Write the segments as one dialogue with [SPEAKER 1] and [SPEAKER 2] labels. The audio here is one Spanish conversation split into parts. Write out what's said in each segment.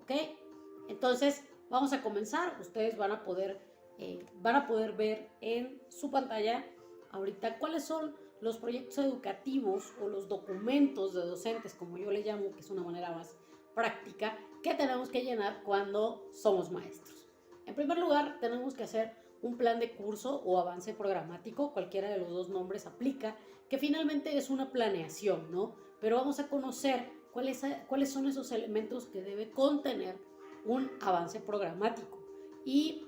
[SPEAKER 1] ¿ok? Entonces, vamos a comenzar. Ustedes van a poder ver en su pantalla ahorita cuáles son los proyectos educativos o los documentos de docentes, como yo le llamo, que es una manera más práctica, que tenemos que llenar cuando somos maestros. En primer lugar, tenemos que hacer un plan de curso o avance programático, cualquiera de los dos nombres aplica, que finalmente es una planeación, ¿no? Pero vamos a conocer cuáles son esos elementos que debe contener un avance programático. Y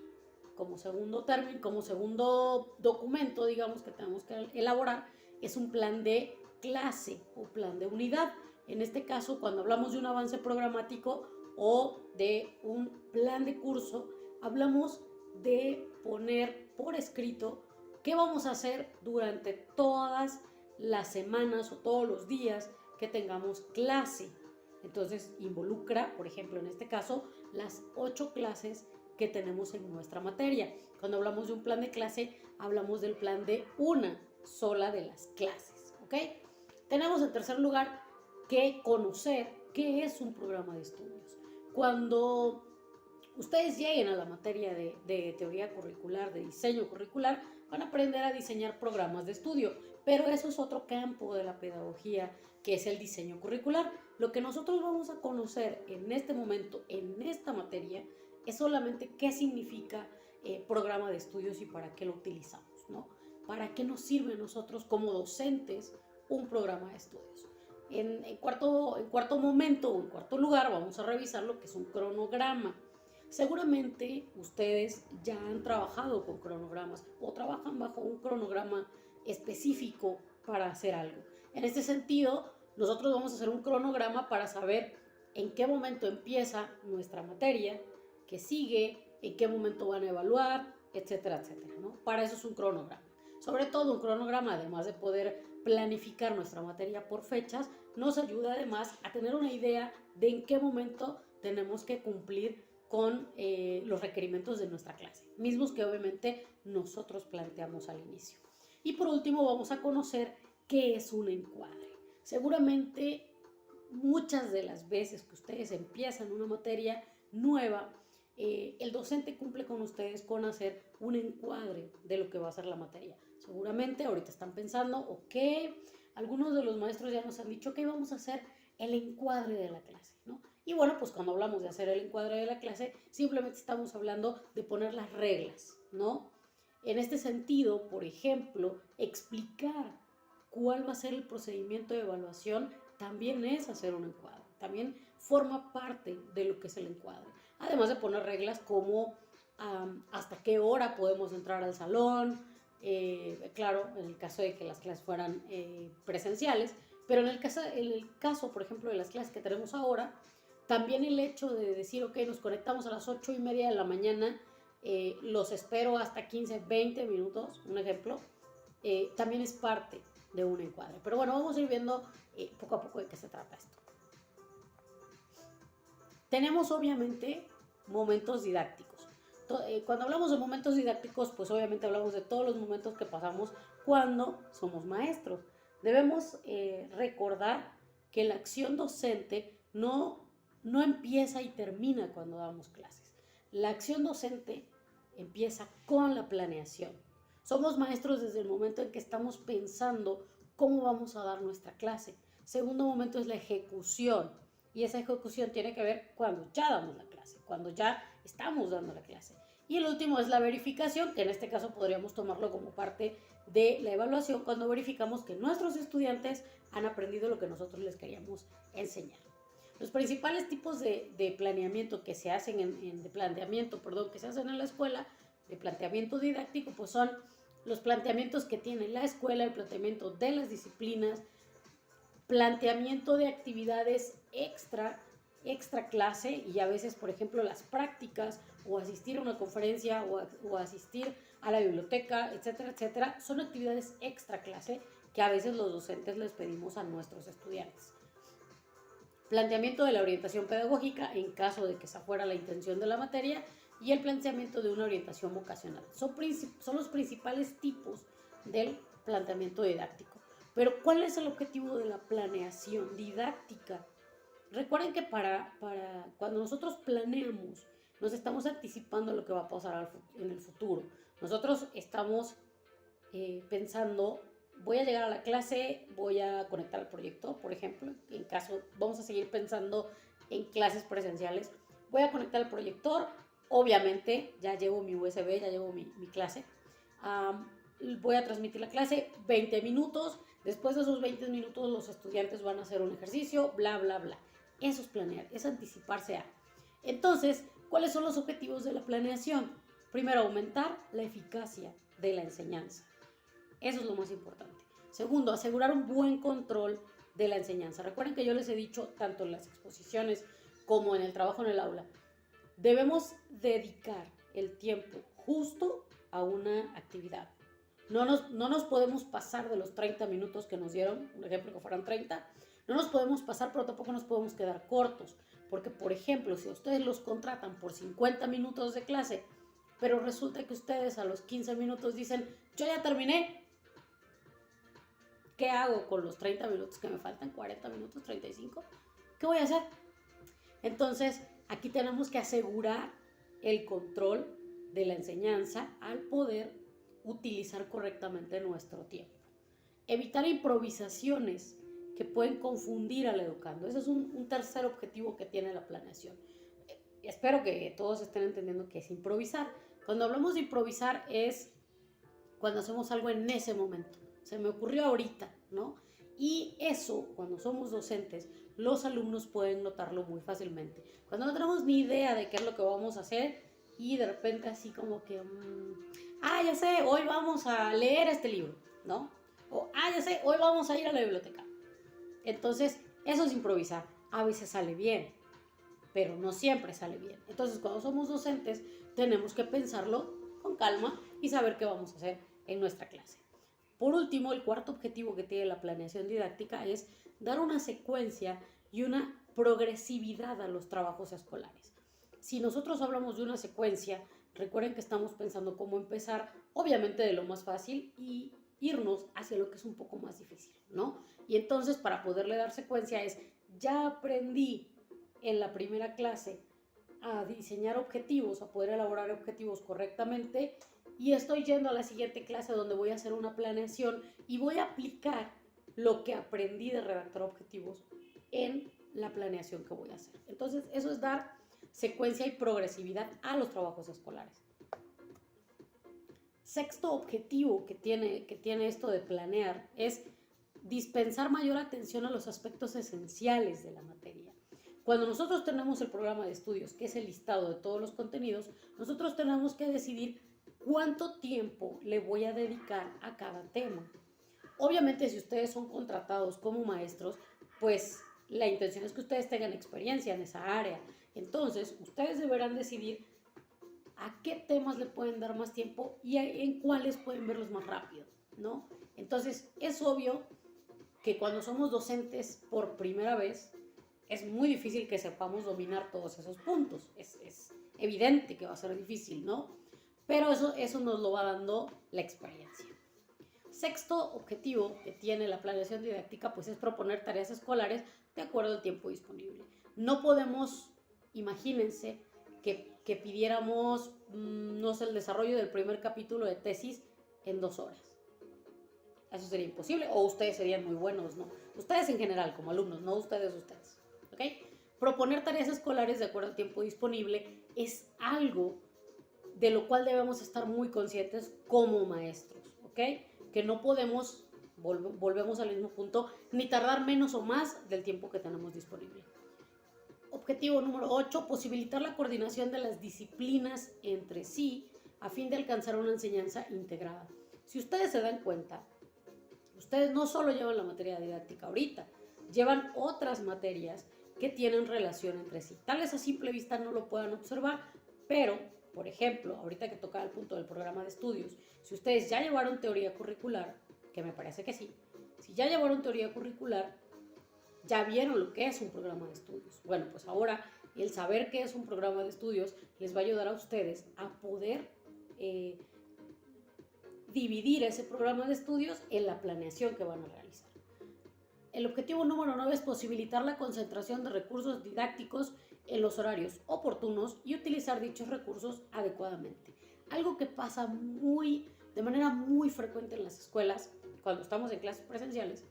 [SPEAKER 1] como segundo término, como segundo documento, digamos, que tenemos que elaborar, es un plan de clase o plan de unidad. En este caso, cuando hablamos de un avance programático o de un plan de curso, hablamos de poner por escrito qué vamos a hacer durante todas las semanas o todos los días que tengamos clase. Entonces involucra, por ejemplo, en este caso, las 8 clases que tenemos en nuestra materia. Cuando hablamos de un plan de clase, hablamos del plan de una sola de las clases, ¿ok? Tenemos en tercer lugar que conocer qué es un programa de estudios. Cuando ustedes lleguen a la materia de teoría curricular, de diseño curricular, van a aprender a diseñar programas de estudio, pero eso es otro campo de la pedagogía, que es el diseño curricular. Lo que nosotros vamos a conocer en este momento, en esta materia, es solamente qué significa programa de estudios y para qué lo utilizamos, ¿no? Para qué nos sirve a nosotros como docentes un programa de estudios. En cuarto momento o en cuarto lugar vamos a revisar lo que es un cronograma. Seguramente ustedes ya han trabajado con cronogramas o trabajan bajo un cronograma específico para hacer algo. En este sentido, nosotros vamos a hacer un cronograma para saber en qué momento empieza nuestra materia, qué sigue, en qué momento van a evaluar, etcétera, etcétera, ¿no? Para eso es un cronograma. Sobre todo un cronograma, además de poder planificar nuestra materia por fechas, nos ayuda además a tener una idea de en qué momento tenemos que cumplir con los requerimientos de nuestra clase, mismos que obviamente nosotros planteamos al inicio. Y por último vamos a conocer qué es un encuadre. Seguramente muchas de las veces que ustedes empiezan una materia nueva, el docente cumple con ustedes con hacer un encuadre de lo que va a ser la materia. Seguramente ahorita están pensando, ok, algunos de los maestros ya nos han dicho que vamos a hacer el encuadre de la clase, ¿no? Y bueno, pues cuando hablamos de hacer el encuadre de la clase, simplemente estamos hablando de poner las reglas, ¿no? En este sentido, por ejemplo, explicar cuál va a ser el procedimiento de evaluación también es hacer un encuadre, también forma parte de lo que es el encuadre. Además de poner reglas como hasta qué hora podemos entrar al salón, claro, en el caso de que las clases fueran presenciales, pero en el caso, por ejemplo, de las clases que tenemos ahora, también el hecho de decir, ok, nos conectamos a las 8:30 de la mañana, los espero hasta 15, 20 minutos, un ejemplo, también es parte de un encuadre. Pero bueno, vamos a ir viendo poco a poco de qué se trata esto. Tenemos obviamente momentos didácticos. Cuando hablamos de momentos didácticos, pues obviamente hablamos de todos los momentos que pasamos cuando somos maestros. Debemos recordar que la acción docente no empieza y termina cuando damos clases. La acción docente empieza con la planeación. Somos maestros desde el momento en que estamos pensando cómo vamos a dar nuestra clase. Segundo momento es la ejecución. Y esa ejecución tiene que ver cuando ya damos la clase, cuando ya estamos dando la clase. Y el último es la verificación, que en este caso podríamos tomarlo como parte de la evaluación, cuando verificamos que nuestros estudiantes han aprendido lo que nosotros les queríamos enseñar. Los principales tipos de planeamiento que se hacen que se hacen en la escuela, de planteamiento didáctico, pues son los planteamientos que tiene la escuela, el planteamiento de las disciplinas, planteamiento de actividades extra clase y a veces, por ejemplo, las prácticas o asistir a una conferencia o asistir a la biblioteca, etcétera, etcétera, son actividades extra clase que a veces los docentes les pedimos a nuestros estudiantes. Planteamiento de la orientación pedagógica en caso de que esa fuera la intención de la materia y el planteamiento de una orientación vocacional. Son los principales tipos del planteamiento didáctico. Pero ¿cuál es el objetivo de la planeación didáctica? recuerden que para cuando nosotros planeamos, nos estamos anticipando lo que va a pasar en el futuro. Nosotros estamos pensando, voy a llegar a la clase, voy a conectar al proyector, por ejemplo, en caso, vamos a seguir pensando en clases presenciales, voy a conectar el proyector, obviamente ya llevo mi USB, ya llevo mi clase, voy a transmitir la clase 20 minutos, después de esos 20 minutos los estudiantes van a hacer un ejercicio, bla, bla, bla. Eso es planear, es anticiparse a. Entonces, ¿cuáles son los objetivos de la planeación? Primero, aumentar la eficacia de la enseñanza. Eso es lo más importante. Segundo, asegurar un buen control de la enseñanza. Recuerden que yo les he dicho, tanto en las exposiciones como en el trabajo en el aula, debemos dedicar el tiempo justo a una actividad. No nos podemos pasar de los 30 minutos que nos dieron, un ejemplo que fueran 30, no nos podemos pasar, pero tampoco nos podemos quedar cortos, porque por ejemplo, si ustedes los contratan por 50 minutos de clase, pero resulta que ustedes a los 15 minutos dicen, yo ya terminé, ¿qué hago con los 30 minutos que me faltan? 40 minutos, 35, ¿qué voy a hacer? Entonces, aquí tenemos que asegurar el control de la enseñanza al poder utilizar correctamente nuestro tiempo. Evitar improvisaciones que pueden confundir al educando. Ese es un tercer objetivo que tiene la planeación. Espero que todos estén entendiendo qué es improvisar. Cuando hablamos de improvisar es cuando hacemos algo en ese momento. Se me ocurrió ahorita, ¿no? Y eso, cuando somos docentes, los alumnos pueden notarlo muy fácilmente. Cuando no tenemos ni idea de qué es lo que vamos a hacer y de repente así como que, ya sé, hoy vamos a leer este libro, ¿no? O, ya sé, hoy vamos a ir a la biblioteca. Entonces, eso es improvisar. A veces sale bien, pero no siempre sale bien. Entonces, cuando somos docentes, tenemos que pensarlo con calma y saber qué vamos a hacer en nuestra clase. Por último, el cuarto objetivo que tiene la planeación didáctica es dar una secuencia y una progresividad a los trabajos escolares. Si nosotros hablamos de una secuencia, recuerden que estamos pensando cómo empezar, obviamente de lo más fácil y irnos hacia lo que es un poco más difícil, ¿no? Y entonces, para poderle dar secuencia es, ya aprendí en la primera clase a diseñar objetivos, a poder elaborar objetivos correctamente, y estoy yendo a la siguiente clase donde voy a hacer una planeación y voy a aplicar lo que aprendí de redactar objetivos en la planeación que voy a hacer. Entonces, eso es dar secuencia y progresividad a los trabajos escolares. Sexto objetivo que tiene esto de planear es dispensar mayor atención a los aspectos esenciales de la materia. Cuando nosotros tenemos el programa de estudios, que es el listado de todos los contenidos, nosotros tenemos que decidir cuánto tiempo le voy a dedicar a cada tema. Obviamente, si ustedes son contratados como maestros, pues la intención es que ustedes tengan experiencia en esa área. Entonces, ustedes deberán decidir a qué temas le pueden dar más tiempo y en cuáles pueden verlos más rápido, ¿no? Entonces, es obvio que cuando somos docentes por primera vez, es muy difícil que sepamos dominar todos esos puntos. Es evidente que va a ser difícil, ¿no? Pero eso nos lo va dando la experiencia. Sexto objetivo que tiene la planeación didáctica, pues es proponer tareas escolares de acuerdo al tiempo disponible. No podemos, imagínense, que pidiéramos, no sé, el desarrollo del primer capítulo de tesis en 2 horas. Eso sería imposible, o ustedes serían muy buenos, ¿no? Ustedes en general, como alumnos, no ustedes, ¿ok? Proponer tareas escolares de acuerdo al tiempo disponible es algo de lo cual debemos estar muy conscientes como maestros, ¿ok? Que no podemos, volvemos al mismo punto, ni tardar menos o más del tiempo que tenemos disponible. Objetivo número 8, posibilitar la coordinación de las disciplinas entre sí a fin de alcanzar una enseñanza integrada. Si ustedes se dan cuenta, ustedes no solo llevan la materia didáctica ahorita, llevan otras materias que tienen relación entre sí. Tal vez a simple vista no lo puedan observar, pero, por ejemplo, ahorita que toca el punto del programa de estudios, si ustedes ya llevaron teoría curricular, que me parece que sí, si ya llevaron teoría curricular, ya vieron lo que es un programa de estudios. Bueno, pues ahora el saber qué es un programa de estudios les va a ayudar a ustedes a poder dividir ese programa de estudios en la planeación que van a realizar. El objetivo número 9 es posibilitar la concentración de recursos didácticos en los horarios oportunos y utilizar dichos recursos adecuadamente. Algo que pasa de manera muy frecuente en las escuelas, cuando estamos en clases presenciales,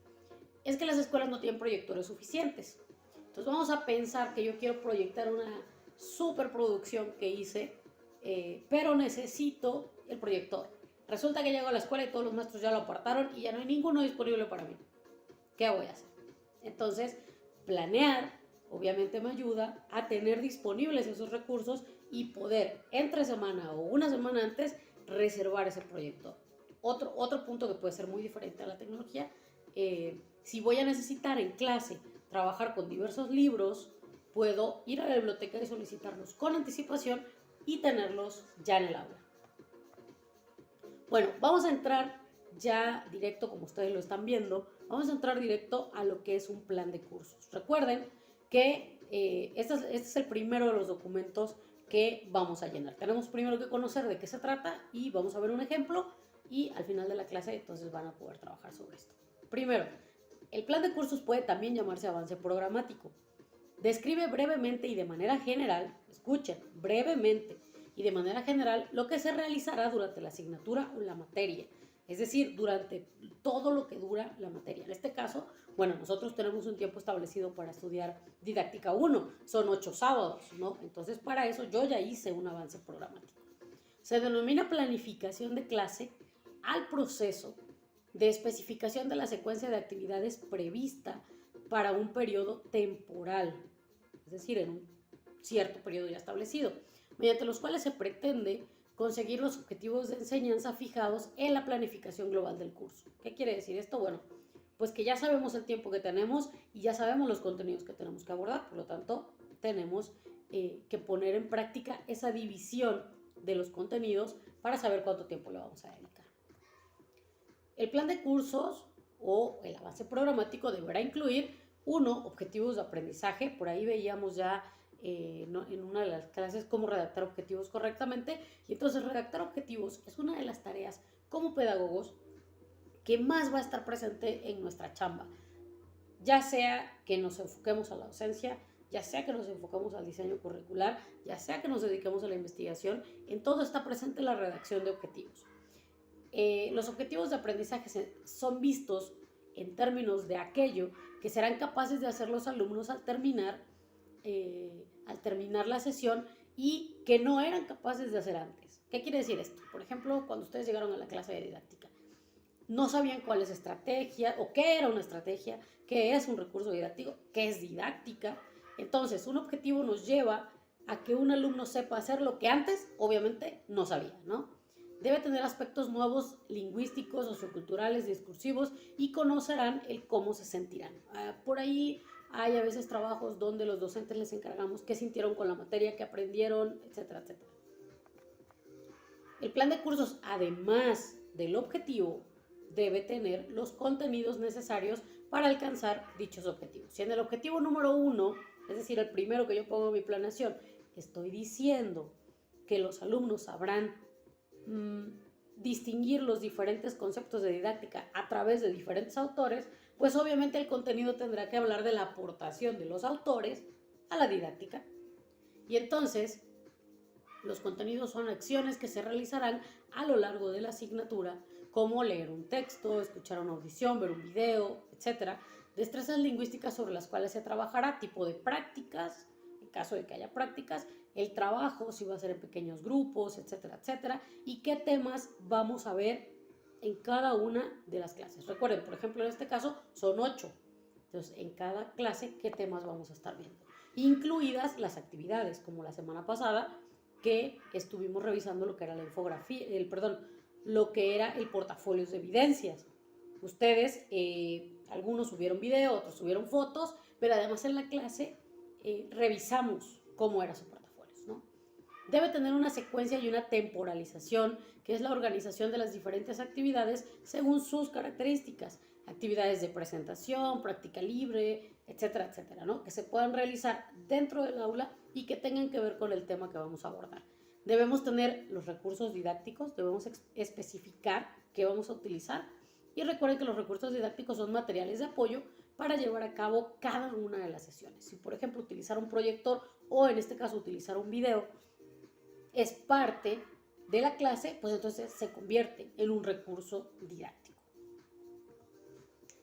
[SPEAKER 1] es que las escuelas no tienen proyectores suficientes. Entonces vamos a pensar que yo quiero proyectar una superproducción que hice, pero necesito el proyector. Resulta que llego a la escuela y todos los maestros ya lo apartaron y ya no hay ninguno disponible para mí. ¿Qué voy a hacer? Entonces, planear obviamente me ayuda a tener disponibles esos recursos y poder entre semana o una semana antes reservar ese proyector. Otro punto que puede ser muy diferente a la tecnología, si voy a necesitar en clase trabajar con diversos libros, puedo ir a la biblioteca y solicitarlos con anticipación y tenerlos ya en el aula. Bueno, vamos a entrar ya directo, como ustedes lo están viendo, vamos a entrar directo a lo que es un plan de cursos. Recuerden que este es el primero de los documentos que vamos a llenar. Tenemos primero que conocer de qué se trata y vamos a ver un ejemplo y al final de la clase entonces van a poder trabajar sobre esto. Primero, el plan de cursos puede también llamarse avance programático. Describe brevemente y de manera general, escuchen, brevemente y de manera general lo que se realizará durante la asignatura o la materia. Es decir, durante todo lo que dura la materia. En este caso, bueno, nosotros tenemos un tiempo establecido para estudiar didáctica 1, son 8 sábados, ¿no? Entonces, para eso yo ya hice un avance programático. Se denomina planificación de clase al proceso de especificación de la secuencia de actividades prevista para un periodo temporal, es decir, en un cierto periodo ya establecido, mediante los cuales se pretende conseguir los objetivos de enseñanza fijados en la planificación global del curso. ¿Qué quiere decir esto? Bueno, pues que ya sabemos el tiempo que tenemos y ya sabemos los contenidos que tenemos que abordar, por lo tanto, tenemos que poner en práctica esa división de los contenidos para saber cuánto tiempo le vamos a dedicar. El plan de cursos o el avance programático deberá incluir, 1, objetivos de aprendizaje. Por ahí veíamos ya en una de las clases cómo redactar objetivos correctamente. Y entonces redactar objetivos es una de las tareas como pedagogos que más va a estar presente en nuestra chamba. Ya sea que nos enfoquemos a la docencia, ya sea que nos enfoquemos al diseño curricular, ya sea que nos dediquemos a la investigación, en todo está presente la redacción de objetivos. Los objetivos de aprendizaje son vistos en términos de aquello que serán capaces de hacer los alumnos al terminar la sesión y que no eran capaces de hacer antes. ¿Qué quiere decir esto? Por ejemplo, cuando ustedes llegaron a la clase de didáctica, no sabían cuál es estrategia o qué era una estrategia, qué es un recurso didáctico, qué es didáctica. Entonces, un objetivo nos lleva a que un alumno sepa hacer lo que antes, obviamente, no sabía, ¿no? Debe tener aspectos nuevos, lingüísticos, socioculturales, discursivos y conocerán el cómo se sentirán. Por ahí hay a veces trabajos donde los docentes les encargamos qué sintieron con la materia, qué aprendieron, etcétera, etcétera. El plan de cursos, además del objetivo, debe tener los contenidos necesarios para alcanzar dichos objetivos. Si en el objetivo número 1, es decir, el primero que yo pongo en mi planeación, estoy diciendo que los alumnos sabrán distinguir los diferentes conceptos de didáctica a través de diferentes autores, pues obviamente el contenido tendrá que hablar de la aportación de los autores a la didáctica. Y entonces, los contenidos son acciones que se realizarán a lo largo de la asignatura, como leer un texto, escuchar una audición, ver un video, etc. Destrezas lingüísticas sobre las cuales se trabajará, tipo de prácticas, en caso de que haya prácticas, el trabajo, si va a ser en pequeños grupos, etcétera, etcétera, y qué temas vamos a ver en cada una de las clases. Recuerden, por ejemplo, en este caso son 8. Entonces, en cada clase, ¿qué temas vamos a estar viendo? Incluidas las actividades, como la semana pasada, que estuvimos revisando lo que era la infografía, lo que era el portafolio de evidencias. Ustedes, algunos subieron video, otros subieron fotos, pero además en la clase revisamos cómo era su portafolio, ¿no? Debe tener una secuencia y una temporalización, que es la organización de las diferentes actividades según sus características. Actividades de presentación, práctica libre, etcétera, etcétera, ¿no? Que se puedan realizar dentro del aula y que tengan que ver con el tema que vamos a abordar. Debemos tener los recursos didácticos, debemos especificar qué vamos a utilizar y recuerden que los recursos didácticos son materiales de apoyo para llevar a cabo cada una de las sesiones. Si, por ejemplo, utilizar un proyector o en este caso utilizar un video es parte de la clase, pues entonces se convierte en un recurso didáctico.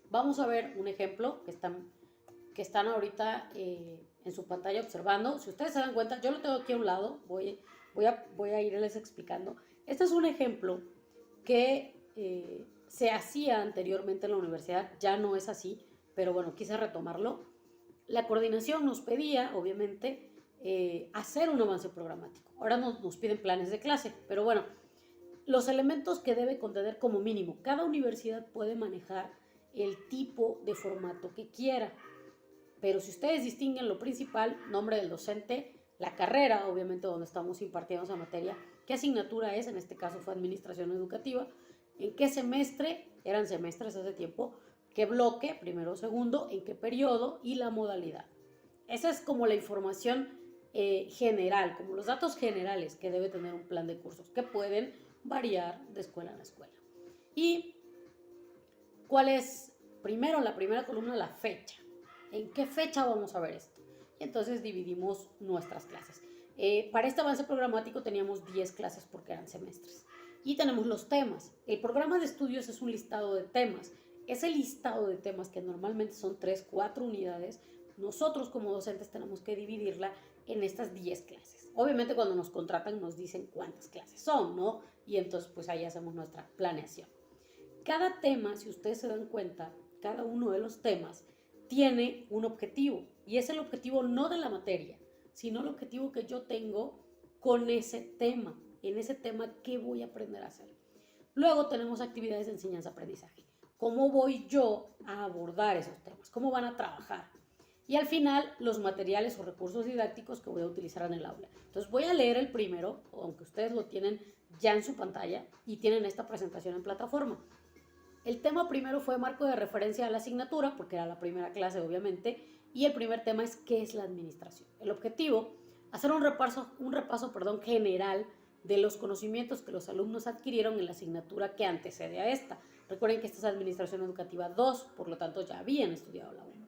[SPEAKER 1] Vamos a ver un ejemplo que están ahorita en su pantalla observando. Si ustedes se dan cuenta, yo lo tengo aquí a un lado, voy a irles explicando. Este es un ejemplo que se hacía anteriormente en la universidad, ya no es así, pero bueno, quise retomarlo. La coordinación nos pedía, obviamente, hacer un avance programático. Ahora nos piden planes de clase, pero bueno, los elementos que debe contener como mínimo. Cada universidad puede manejar el tipo de formato que quiera, pero si ustedes distinguen lo principal, nombre del docente, la carrera, obviamente donde estamos impartiendo esa materia, qué asignatura es, en este caso fue administración educativa, en qué semestre, eran semestres hace tiempo, qué bloque, primero o segundo, en qué periodo y la modalidad. Esa es como la información general, como los datos generales que debe tener un plan de cursos, que pueden variar de escuela a escuela. Y ¿cuál es? Primero, la primera columna, la fecha. ¿En qué fecha vamos a ver esto? Y entonces dividimos nuestras clases. Para este avance programático teníamos 10 clases porque eran semestres. Y tenemos los temas. El programa de estudios es un listado de temas. Ese listado de temas, que normalmente son 3, 4 unidades, nosotros como docentes tenemos que dividirla en estas 10 clases. Obviamente cuando nos contratan nos dicen cuántas clases son, ¿no? Y entonces pues ahí hacemos nuestra planeación. Cada tema, si ustedes se dan cuenta, cada uno de los temas tiene un objetivo, y es el objetivo no de la materia, sino el objetivo que yo tengo con ese tema. En ese tema, ¿qué voy a aprender a hacer? Luego tenemos actividades de enseñanza-aprendizaje. ¿Cómo voy yo a abordar esos temas? ¿Cómo van a trabajar? Y al final, los materiales o recursos didácticos que voy a utilizar en el aula. Entonces voy a leer el primero, aunque ustedes lo tienen ya en su pantalla y tienen esta presentación en plataforma. El tema primero fue marco de referencia a la asignatura, porque era la primera clase obviamente, y el primer tema es ¿qué es la administración? El objetivo, hacer un repaso general de los conocimientos que los alumnos adquirieron en la asignatura que antecede a esta. Recuerden que esta es Administración Educativa 2, por lo tanto ya habían estudiado la 1.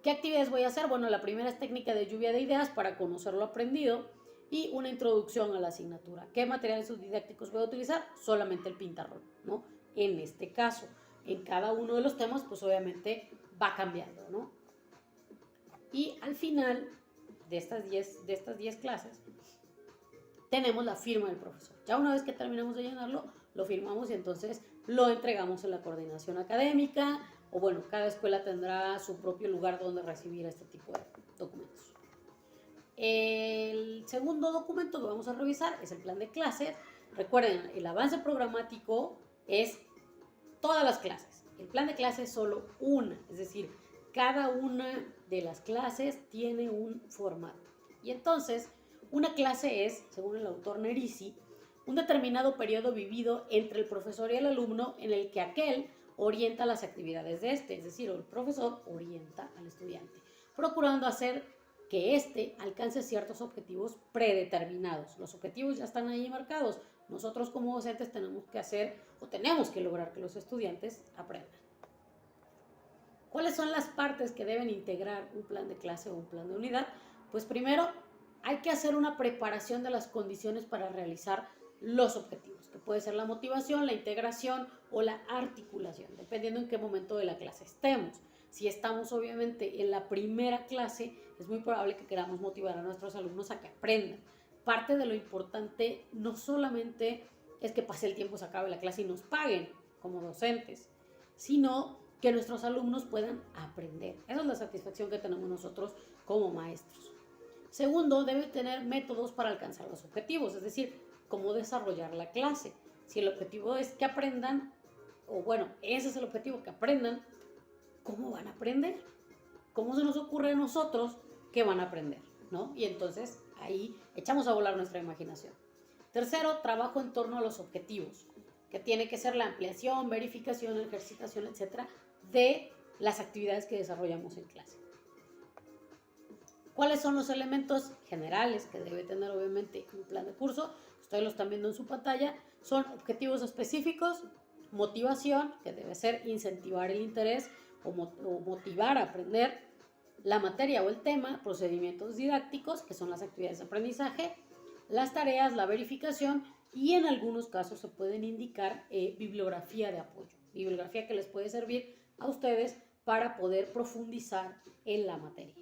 [SPEAKER 1] ¿Qué actividades voy a hacer? Bueno, la primera es técnica de lluvia de ideas para conocer lo aprendido y una introducción a la asignatura. ¿Qué materiales didácticos voy a utilizar? Solamente el pintarrón, ¿no? En este caso, en cada uno de los temas, pues obviamente va cambiando, ¿no? Y al final de estas 10 clases, tenemos la firma del profesor. Ya una vez que terminamos de llenarlo, lo firmamos y entonces lo entregamos en la coordinación académica, o bueno, cada escuela tendrá su propio lugar donde recibir este tipo de documentos. El segundo documento que vamos a revisar es el plan de clases. Recuerden, el avance programático es todas las clases. El plan de clases es solo una, es decir, cada una de las clases tiene un formato. Y entonces, una clase es, según el autor Nerisi, un determinado periodo vivido entre el profesor y el alumno en el que aquel orienta las actividades de este, es decir, el profesor orienta al estudiante, procurando hacer que éste alcance ciertos objetivos predeterminados. Los objetivos ya están ahí marcados. Nosotros como docentes tenemos que hacer o tenemos que lograr que los estudiantes aprendan. ¿Cuáles son las partes que deben integrar un plan de clase o un plan de unidad? Pues primero hay que hacer una preparación de las condiciones para realizar los objetivos, que puede ser la motivación, la integración o la articulación, dependiendo en qué momento de la clase estemos. Si estamos obviamente en la primera clase, es muy probable que queramos motivar a nuestros alumnos a que aprendan. Parte de lo importante no solamente es que pase el tiempo, se acabe la clase y nos paguen como docentes, sino que nuestros alumnos puedan aprender. Esa es la satisfacción que tenemos nosotros como maestros. Segundo, debe tener métodos para alcanzar los objetivos, es decir, cómo desarrollar la clase. Si el objetivo es que aprendan, o bueno, ese es el objetivo, que aprendan, ¿cómo van a aprender? ¿Cómo se nos ocurre a nosotros que van a aprender? ¿No? Y entonces ahí echamos a volar nuestra imaginación. Tercero, trabajo en torno a los objetivos, que tiene que ser la ampliación, verificación, ejercitación, etcétera, de las actividades que desarrollamos en clase. ¿Cuáles son los elementos generales que debe tener obviamente un plan de curso? Ustedes lo están viendo en su pantalla. Son objetivos específicos, motivación, que debe ser incentivar el interés o motivar a aprender la materia o el tema, procedimientos didácticos, que son las actividades de aprendizaje, las tareas, la verificación y en algunos casos se pueden indicar bibliografía de apoyo, bibliografía que les puede servir a ustedes para poder profundizar en la materia.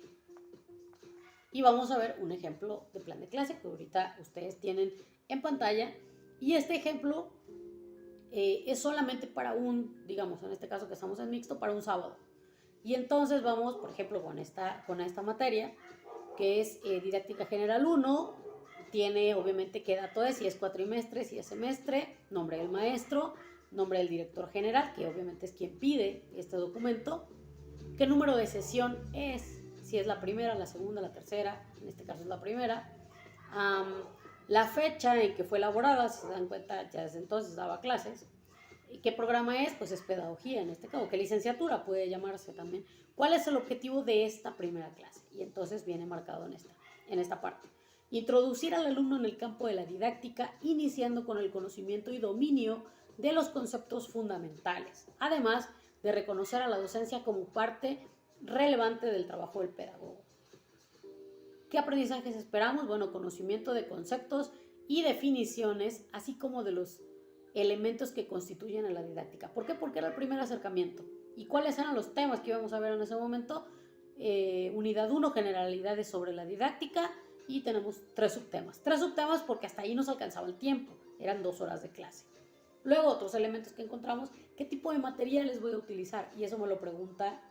[SPEAKER 1] Y vamos a ver un ejemplo de plan de clase que ahorita ustedes tienen en pantalla. Y este ejemplo es solamente para digamos, en este caso que estamos en mixto, para un sábado. Y entonces vamos, por ejemplo, con esta materia, que es Didáctica General 1. Tiene, obviamente, qué dato es, si es cuatrimestre, si es semestre, nombre del maestro, nombre del director general, que obviamente es quien pide este documento, qué número de sesión es, si es la primera, la segunda, la tercera, en este caso es la primera, la fecha en que fue elaborada, si se dan cuenta, ya desde entonces daba clases. ¿Y qué programa es? Pues es pedagogía en este caso, qué licenciatura puede llamarse también. ¿Cuál es el objetivo de esta primera clase? Y entonces viene marcado en esta parte. Introducir al alumno en el campo de la didáctica, iniciando con el conocimiento y dominio de los conceptos fundamentales, además de reconocer a la docencia como parte relevante del trabajo del pedagogo. ¿Qué aprendizajes esperamos? Bueno, conocimiento de conceptos y definiciones, así como de los elementos que constituyen a la didáctica. ¿Por qué? Porque era el primer acercamiento. ¿Y cuáles eran los temas que íbamos a ver en ese momento? Unidad 1, generalidades sobre la didáctica, y tenemos 3 subtemas. 3 subtemas porque hasta ahí nos alcanzaba el tiempo, eran 2 horas de clase. Luego otros elementos que encontramos, ¿qué tipo de materiales voy a utilizar? Y eso me lo pregunta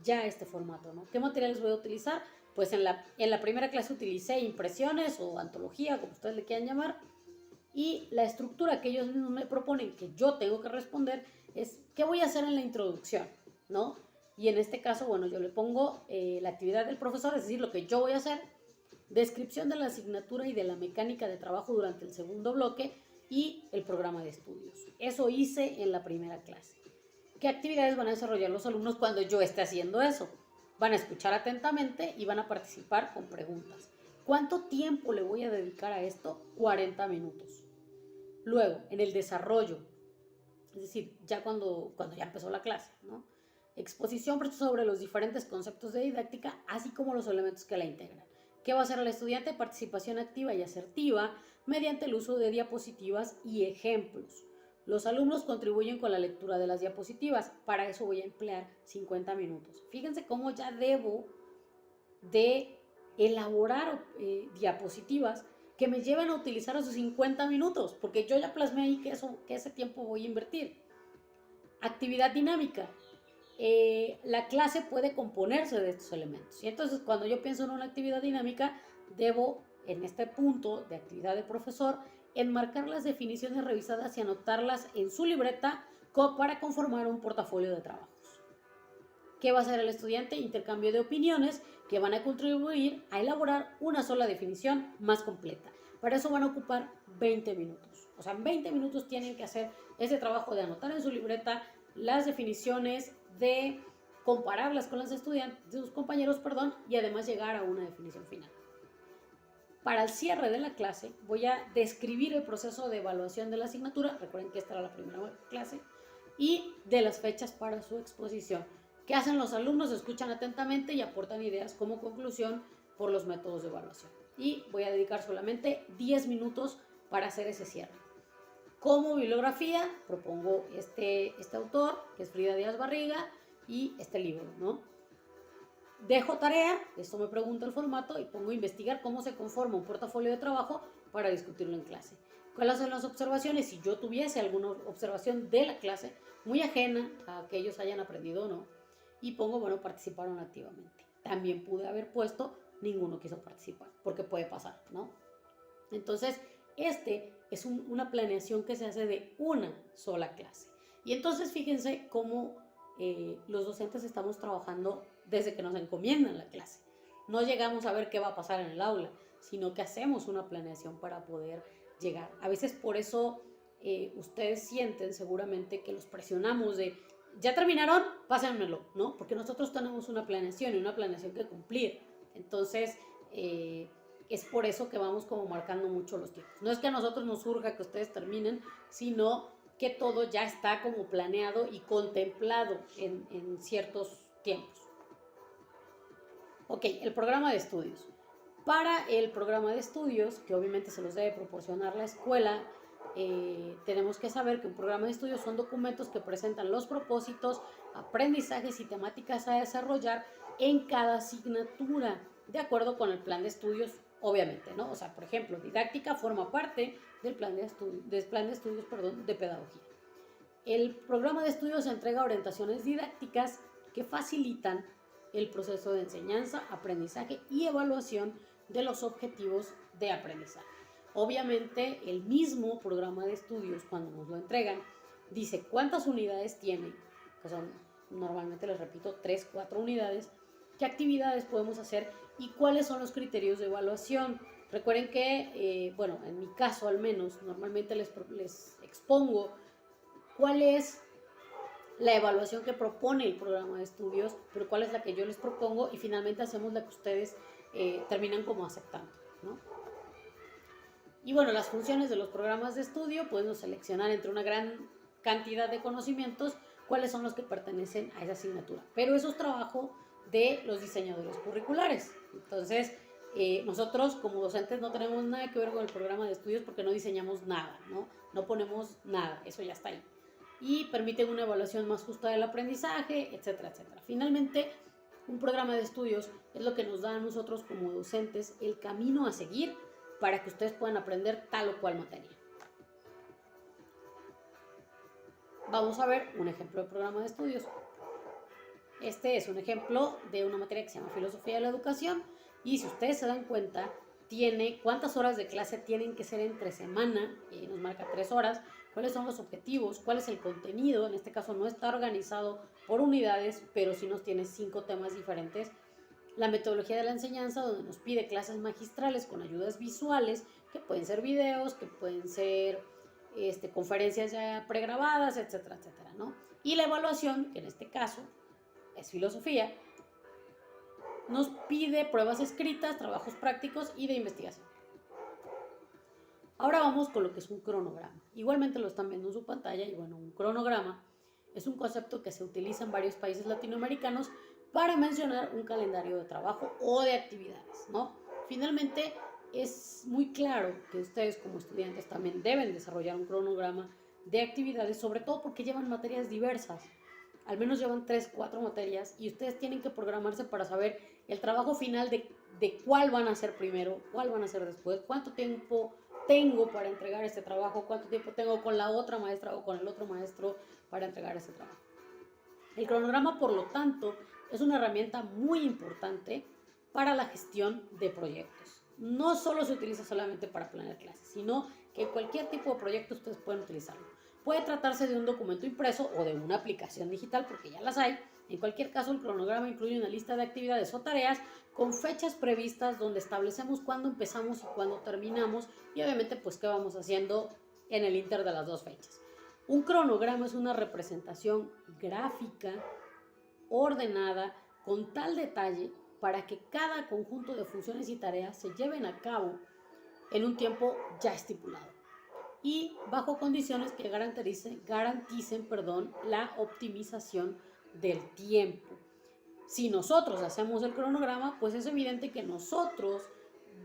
[SPEAKER 1] ya este formato, ¿no? ¿Qué materiales voy a utilizar? Pues en la primera clase utilicé impresiones o antología, como ustedes le quieran llamar, y la estructura que ellos mismos me proponen, que yo tengo que responder, es ¿qué voy a hacer en la introducción? ¿No? Y en este caso, bueno, yo le pongo la actividad del profesor, es decir, lo que yo voy a hacer, descripción de la asignatura y de la mecánica de trabajo durante el segundo bloque y el programa de estudios. Eso hice en la primera clase. ¿Qué actividades van a desarrollar los alumnos cuando yo esté haciendo eso? Van a escuchar atentamente y van a participar con preguntas. ¿Cuánto tiempo le voy a dedicar a esto? 40 minutos. Luego, en el desarrollo, es decir, ya cuando ya empezó la clase, ¿no? Exposición sobre los diferentes conceptos de didáctica, así como los elementos que la integran. ¿Qué va a hacer el estudiante? Participación activa y asertiva mediante el uso de diapositivas y ejemplos. Los alumnos contribuyen con la lectura de las diapositivas. Para eso voy a emplear 50 minutos. Fíjense cómo ya debo de elaborar diapositivas que me lleven a utilizar esos 50 minutos, porque yo ya plasmé ahí que ese tiempo voy a invertir. Actividad dinámica. La clase puede componerse de estos elementos. Y entonces cuando yo pienso en una actividad dinámica, debo, en este punto de actividad de profesor, enmarcar las definiciones revisadas y anotarlas en su libreta para conformar un portafolio de trabajos. ¿Qué va a hacer el estudiante? Intercambio de opiniones que van a contribuir a elaborar una sola definición más completa. Para eso van a ocupar 20 minutos. O sea, en 20 minutos tienen que hacer ese trabajo de anotar en su libreta las definiciones, de compararlas con las estudiantes, de sus compañeros, y además llegar a una definición final. Para el cierre de la clase voy a describir el proceso de evaluación de la asignatura, recuerden que esta era la primera clase, y de las fechas para su exposición. ¿Qué hacen los alumnos? Escuchan atentamente y aportan ideas como conclusión por los métodos de evaluación. Y voy a dedicar solamente 10 minutos para hacer ese cierre. Como bibliografía, propongo este autor, que es Frida Díaz Barriga, y este libro, ¿no? Dejo tarea, esto me pregunta el formato, y pongo investigar cómo se conforma un portafolio de trabajo para discutirlo en clase. ¿Cuáles son las observaciones? Si yo tuviese alguna observación de la clase, muy ajena a que ellos hayan aprendido o no, y pongo, bueno, participaron activamente. También pude haber puesto, ninguno quiso participar, porque puede pasar, ¿no? Entonces, es una planeación que se hace de una sola clase. Y entonces fíjense cómo los docentes estamos trabajando desde que nos encomiendan la clase. No llegamos a ver qué va a pasar en el aula, sino que hacemos una planeación para poder llegar. A veces por eso ustedes sienten seguramente que los presionamos de, ¿ya terminaron? Pásenmelo, ¿no? Porque nosotros tenemos una planeación y una planeación que cumplir. Entonces, es por eso que vamos como marcando mucho los tiempos. No es que a nosotros nos surja que ustedes terminen, sino que todo ya está como planeado y contemplado en ciertos tiempos. Ok, el programa de estudios. Para el programa de estudios, que obviamente se los debe proporcionar la escuela, tenemos que saber que un programa de estudios son documentos que presentan los propósitos, aprendizajes y temáticas a desarrollar en cada asignatura, de acuerdo con el plan de estudios, obviamente, ¿no? O sea, por ejemplo, didáctica forma parte del plan de estudios, de pedagogía. El programa de estudios entrega orientaciones didácticas que facilitan el proceso de enseñanza, aprendizaje y evaluación de los objetivos de aprendizaje. Obviamente, el mismo programa de estudios, cuando nos lo entregan, dice cuántas unidades tiene, que son normalmente, les repito, 3, 4 unidades, qué actividades podemos hacer y cuáles son los criterios de evaluación. Recuerden que, bueno, en mi caso al menos, normalmente les expongo cuál es la evaluación que propone el programa de estudios, pero cuál es la que yo les propongo y finalmente hacemos la que ustedes terminan como aceptando, ¿no? Y bueno, las funciones de los programas de estudio, podemos seleccionar entre una gran cantidad de conocimientos cuáles son los que pertenecen a esa asignatura, pero eso es trabajo de los diseñadores curriculares. Entonces, nosotros como docentes no tenemos nada que ver con el programa de estudios porque no diseñamos nada, ¿no? No ponemos nada, eso ya está ahí. Y permiten una evaluación más justa del aprendizaje, etcétera, etcétera. Finalmente, un programa de estudios es lo que nos da a nosotros como docentes el camino a seguir para que ustedes puedan aprender tal o cual materia. Vamos a ver un ejemplo de programa de estudios. Este es un ejemplo de una materia que se llama Filosofía de la Educación y si ustedes se dan cuenta, tiene cuántas horas de clase tienen que ser entre semana, y nos marca 3 horas, cuáles son los objetivos, cuál es el contenido, en este caso no está organizado por unidades, pero sí nos tiene 5 temas diferentes. La metodología de la enseñanza, donde nos pide clases magistrales con ayudas visuales, que pueden ser videos, que pueden ser conferencias ya pregrabadas, etcétera, etcétera, ¿no? Y la evaluación, que en este caso es filosofía, nos pide pruebas escritas, trabajos prácticos y de investigación. Ahora vamos con lo que es un cronograma. Igualmente lo están viendo en su pantalla y bueno, un cronograma es un concepto que se utiliza en varios países latinoamericanos para mencionar un calendario de trabajo o de actividades, ¿no? Finalmente, es muy claro que ustedes como estudiantes también deben desarrollar un cronograma de actividades, sobre todo porque llevan materias diversas. Al menos llevan 3, 4 materias y ustedes tienen que programarse para saber el trabajo final de cuál van a hacer primero, cuál van a hacer después, cuánto tiempo tengo para entregar este trabajo, cuánto tiempo tengo con la otra maestra o con el otro maestro para entregar este trabajo. El cronograma, por lo tanto, es una herramienta muy importante para la gestión de proyectos. No solo se utiliza solamente para planear clases, sino que cualquier tipo de proyecto ustedes pueden utilizarlo. Puede tratarse de un documento impreso o de una aplicación digital, porque ya las hay. En cualquier caso, el cronograma incluye una lista de actividades o tareas con fechas previstas donde establecemos cuándo empezamos y cuándo terminamos y obviamente pues qué vamos haciendo en el inter de las dos fechas. Un cronograma es una representación gráfica, ordenada, con tal detalle para que cada conjunto de funciones y tareas se lleven a cabo en un tiempo ya estipulado y bajo condiciones que garanticen la optimización del tiempo. Si nosotros hacemos el cronograma, pues es evidente que nosotros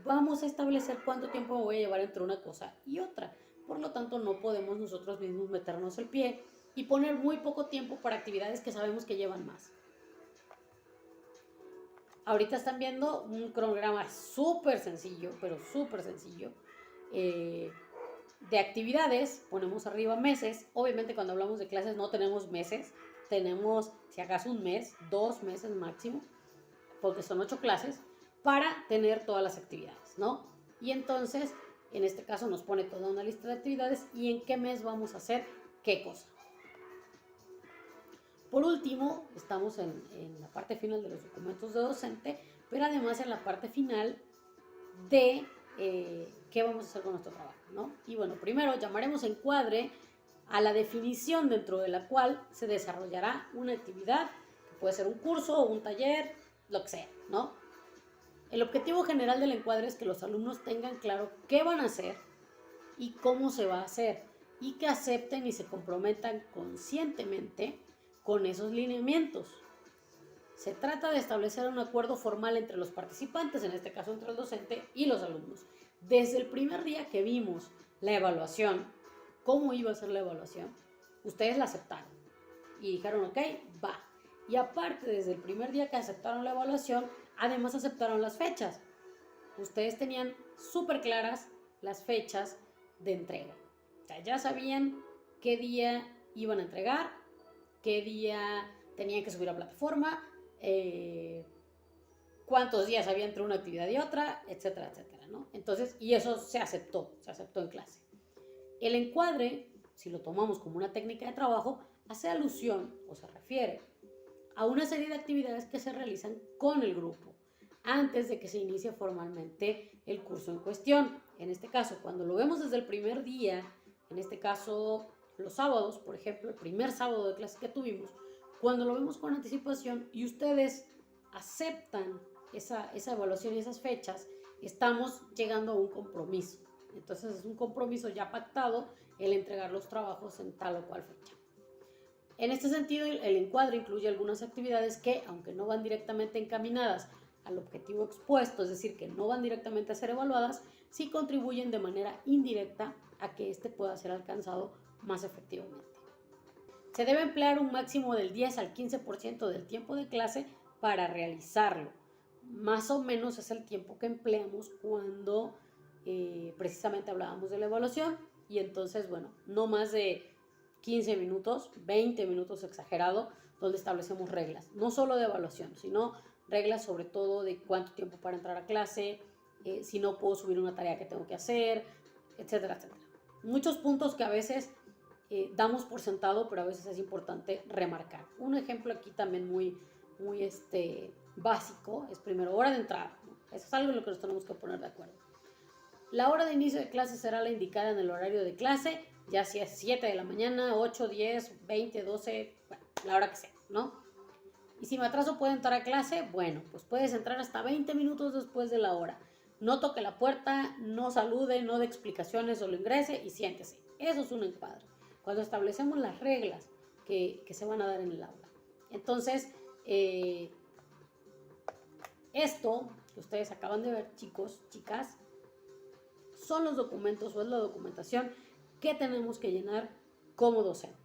[SPEAKER 1] vamos a establecer cuánto tiempo me voy a llevar entre una cosa y otra. Por lo tanto, no podemos nosotros mismos meternos el pie y poner muy poco tiempo para actividades que sabemos que llevan más. Ahorita están viendo un cronograma súper sencillo, pero súper sencillo, de actividades. Ponemos arriba meses. Obviamente cuando hablamos de clases no tenemos meses, tenemos si acaso un mes, 2 meses máximo, porque son 8 clases, para tener todas las actividades, ¿no? Y entonces, en este caso nos pone toda una lista de actividades y en qué mes vamos a hacer qué cosa. Por último, estamos en la parte final de los documentos de docente, pero además en la parte final de qué vamos a hacer con nuestro trabajo, ¿no? Y bueno, primero llamaremos encuadre a la definición dentro de la cual se desarrollará una actividad, que puede ser un curso o un taller, lo que sea, ¿no? El objetivo general del encuadre es que los alumnos tengan claro qué van a hacer y cómo se va a hacer. y que acepten y se comprometan conscientemente con esos lineamientos. Se trata de establecer un acuerdo formal entre los participantes, en este caso entre el docente y los alumnos. Desde el primer día que vimos la evaluación, cómo iba a ser la evaluación, ustedes la aceptaron y dijeron, ok, va. Y aparte, desde el primer día que aceptaron la evaluación, además aceptaron las fechas. Ustedes tenían súper claras las fechas de entrega. O sea, ya sabían qué día iban a entregar, qué día tenían que subir a plataforma, cuántos días había entre una actividad y otra, etcétera, etcétera, ¿no? Entonces, y eso se aceptó en clase. El encuadre, si lo tomamos como una técnica de trabajo, hace alusión o se refiere a una serie de actividades que se realizan con el grupo antes de que se inicie formalmente el curso en cuestión. En este caso, cuando lo vemos desde el primer día, en este caso los sábados, por ejemplo, el primer sábado de clase que tuvimos, cuando lo vemos con anticipación y ustedes aceptan esa evaluación y esas fechas, estamos llegando a un compromiso. Entonces es un compromiso ya pactado el entregar los trabajos en tal o cual fecha. En este sentido, el encuadre incluye algunas actividades que, aunque no van directamente encaminadas al objetivo expuesto, es decir, que no van directamente a ser evaluadas, sí contribuyen de manera indirecta a que éste pueda ser alcanzado más efectivamente. Se debe emplear un máximo del 10 al 15% del tiempo de clase para realizarlo. Más o menos es el tiempo que empleamos cuando precisamente hablábamos de la evaluación, y entonces, bueno, no más de 15 minutos, 20 minutos exagerado, donde establecemos reglas, no solo de evaluación, sino reglas sobre todo de cuánto tiempo para entrar a clase, si no puedo subir una tarea que tengo que hacer, etcétera, etcétera. Muchos puntos que a veces damos por sentado, pero a veces es importante remarcar. Un ejemplo aquí también muy básico es primero hora de entrada, ¿no? Eso es algo en lo que nos tenemos que poner de acuerdo. La hora de inicio de clase será la indicada en el horario de clase, ya sea 7 de la mañana, 8, 10, 20, 12, bueno, la hora que sea, ¿no? Y si me atraso, ¿puedo entrar a clase? Bueno, pues puedes entrar hasta 20 minutos después de la hora. No toque la puerta, no salude, no dé explicaciones, solo ingrese y siéntese. Eso es un encuadre. Cuando establecemos las reglas que se van a dar en el aula. Entonces, esto que ustedes acaban de ver, chicos, chicas, son los documentos o es la documentación que tenemos que llenar como docentes.